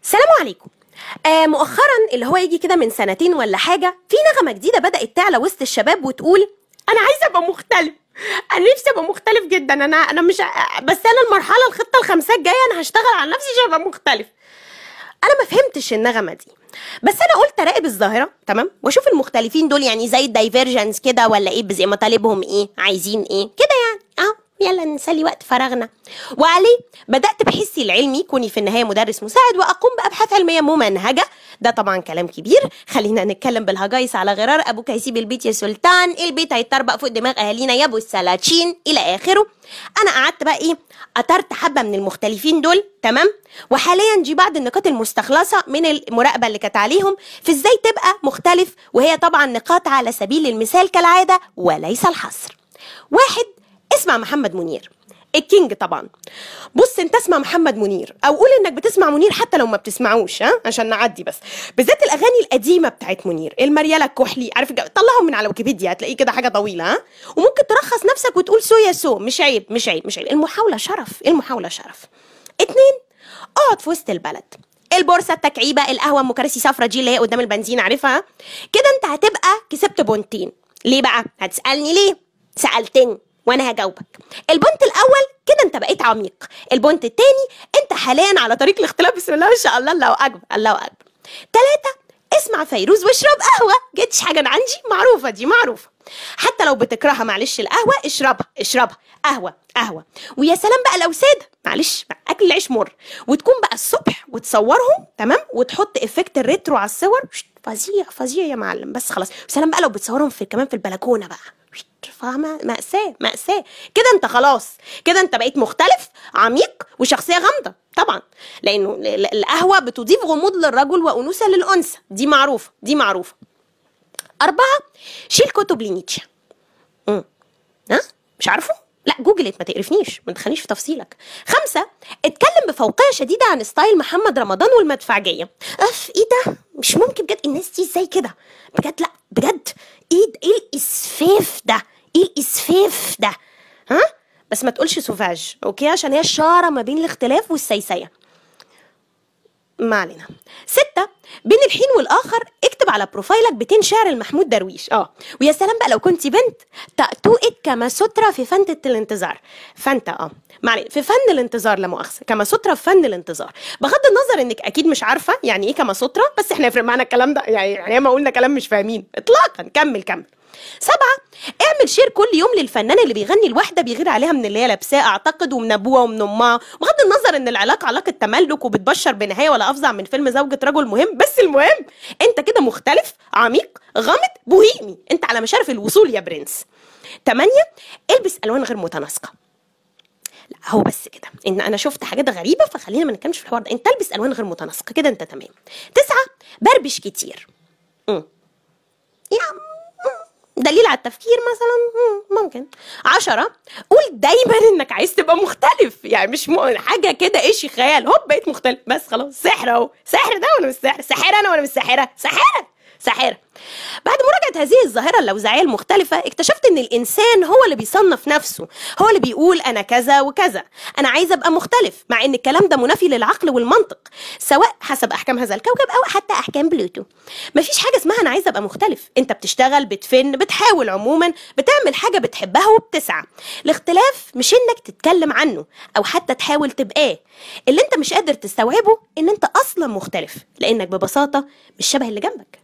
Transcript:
السلام عليكم. مؤخرا اللي هو يجي كده من سنتين ولا حاجه، في نغمه جديده بدات تعلى وسط الشباب وتقول انا عايزه ابقى مختلف. انا نفسي ابقى مختلف جدا. انا مش بس انا المرحله الخطه الخمسات الجايه انا هشتغل على نفسي عشان ابقى مختلف. انا ما فهمتش النغمه دي، بس انا قلت اراقب الظاهره تمام واشوف المختلفين دول يعني زي الدايفيرجنس كده ولا ايه، زي مطالبهم ايه، عايزين ايه كده يعني. يلا نسلي وقت فراغنا. وعليه بدأت بحسي العلمي، كوني في النهاية مدرس مساعد وأقوم بأبحاث علمية ممنهجة. ده طبعا كلام كبير، خلينا نتكلم بالهجايس على غرار. أبوك هيسيب البيت يا سلطان، البيت هيتطربق فوق دماغ أهالينا يا أبو السلاطين إلى آخره. أنا قعدت بقى إيه، أطرت حبة من المختلفين دول تمام، وحاليا دي بعض النقاط المستخلصة من المراقبة اللي كانت عليهم في إزاي تبقى مختلف، وهي طبعا نقاط على سبيل المثال كالعادة وليس الحصر. واحد، اسمع محمد منير الكينج طبعا. بص انت اسمع محمد منير او قول انك بتسمع منير حتى لو ما بتسمعوش، عشان نعدي بس. بالذات الاغاني القديمه بتاعت منير، المرياله الكحلي، عارف، طلعهم من على ويكيبيديا هتلاقيه كده حاجه طويله. وممكن ترخص نفسك وتقول سو يا سو، مش عيب مش عيب مش عيب، المحاوله شرف، المحاوله شرف. اتنين، اقعد في وسط البلد، البورصه، التكعيبه، القهوه ام كراسي صفرا دي اللي هي قدام البنزين، عارفها كده. انت هتبقى كسبت بونتين. ليه بقى؟ هتسالني ليه؟ سالتني وانا هجاوبك. البونت الاول كده انت بقيت عميق، البونت التاني انت حاليا على طريق الاختلاف، بسم الله ما شاء الله، الله اكبر الله اكبر. تلاتة، اسمع فيروز واشرب قهوه، جتش حاجه من عندي، معروفه دي معروفه. حتى لو بتكرهها معلش القهوه اشربها اشربها، قهوه قهوه. ويا سلام بقى لو ساده، معلش اكل العيش مر، وتكون بقى الصبح وتصورهم تمام وتحط افكت الريترو على الصور، فظيع فظيع يا معلم. بس خلاص، وسلام بقى لو بتصورهم في كمان في البلكونه بقى، فاهمه؟ مأساة مأساة. كده انت خلاص، كده انت بقيت مختلف عميق وشخصيه غامضه طبعا، لانه القهوه بتضيف غموض للرجل وانوثه للانثى، دي معروفه دي معروفه. أربعة، شيل كتب لنيتشه. مش عارفه؟ لا جوجلت، ما تقرفنيش، ما تدخلنيش في تفصيلك. خمسة، اتكلم بفوقية شديدة عن ستايل محمد رمضان والمدفعجية. ايه ده؟ مش ممكن بجد، الناس دي ازاي كده؟ بجد لا بجد، ايه الاسفاف ده؟ ايه الاسفاف ده؟ بس ما تقولش سوفاج اوكي، عشان هي الشارة ما بين الاختلاف والسيسية. ما علينا. ستة، بين الحين والآخر اكتب على بروفايلك بيتين شعر المحمود درويش. ويا سلام بقى لو كنت بنت، تأتوئك كما سترة في فن الانتظار. فانت ما علينا، في فن الانتظار، لا مؤاخذة، كما سترة في فن الانتظار. بغض النظر انك اكيد مش عارفة يعني ايه كما سترة، بس احنا يفرق معانا الكلام ده يعني ما قلنا كلام مش فاهمين اطلاقا. كمل. سبعة، اعمل شير كل يوم للفنان اللي بيغني لوحده بيغير عليها من اللي هي لابساه، اعتقد، ومن ابوها ومن امها، بغض النظر ان العلاقه علاقه تملك وبتبشر بنهايه ولا افظع من فيلم زوجة رجل مهم، بس المهم انت كده مختلف عميق غامض بوهيمي، انت على مشارف الوصول يا برنس. 8، البس الوان غير متناسقه. لا هو بس كده، ان انا شفت حاجات غريبه، فخلينا ما نتكلمش في الحوار ده، انت البس الوان غير متناسقه كده انت تمام. 9، بربش كتير. دليل على التفكير مثلا ممكن. 10، قول دايما انك عايز تبقى مختلف، يعني مش حاجه كده ايش خيال هوب بقيت مختلف بس خلاص. سحر اهو، سحر ده ولا مش سحر؟ ساحره انا ولا مش ساحره؟ ساحره. بعد مراجعه هذه الظاهره اللوزعيه المختلفه، اكتشفت ان الانسان هو اللي بيصنف نفسه، هو اللي بيقول انا كذا وكذا، انا عايز ابقى مختلف، مع ان الكلام ده منافي للعقل والمنطق، سواء حسب احكام هذا الكوكب او حتى احكام بلوتو. مفيش حاجه اسمها انا عايز ابقى مختلف، انت بتشتغل، بتفن، بتحاول، عموما بتعمل حاجه بتحبها وبتسعى. الاختلاف مش انك تتكلم عنه او حتى تحاول تبقاه، اللي انت مش قادر تستوعبه ان انت اصلا مختلف، لانك ببساطه مش شبه اللي جنبك.